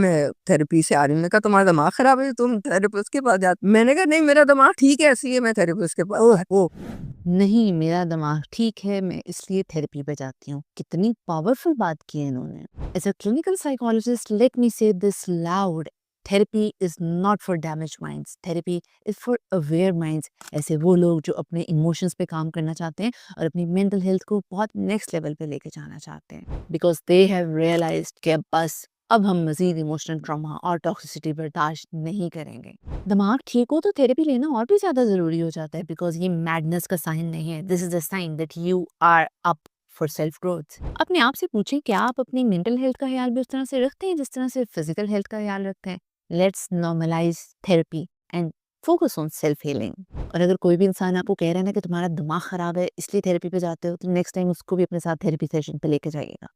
मैं थेरेपी से आ रही हूँ। मैंने कहा तुम्हारा दिमाग खराब है, तुम थेरेपिस्ट के पास जाते? मैंने कहा नहीं, मेरा दिमाग ठीक है, इसलिए मैं थेरेपिस्ट के पास। ओह! नहीं, मेरा दिमाग ठीक है, मैं इसलिए थेरेपी पे जाती हूँ। कितनी पावरफुल बात की है इन्होंने। As a clinical psychologist let me say this loud, therapy is not for damaged minds, therapy is for aware minds. ऐसे वो लोग जो अपने इमोशंस पे काम करना चाहते हैं और अपनी मेंटल हेल्थ को बहुत नेक्स्ट लेवल पे लेके जाना चाहते हैं। बिकॉज़ दे हैव रियलाइज्ड कि अब हम मज़ीद इमोशनल ट्रॉमा और टॉक्सिसिटी बर्दाश्त नहीं करेंगे। दिमाग ठीक हो तो थेरेपी लेना और भी ज़्यादा ज़रूरी हो जाता है, बिकॉज़ ये मैडनेस का साइन नहीं है। This is a sign that you are up for self growth. अपने आप से पूछें, क्या आप अपनी मेंटल हेल्थ का ख्याल भी उस तरह से रखते हैं जिस तरह से फिजिकल हेल्थ का ख्याल रखते हैं? Let's normalise therapy and focus on self healing. और अगर कोई भी इंसान आपको कह रहा है ना कि तुम्हारा दिमाग खराब है इसलिए थेरेपी पे जाते हो, तो नेक्स्ट टाइम उसको भी अपने साथ थेरेपी सेशन पे लेके जाइएगा।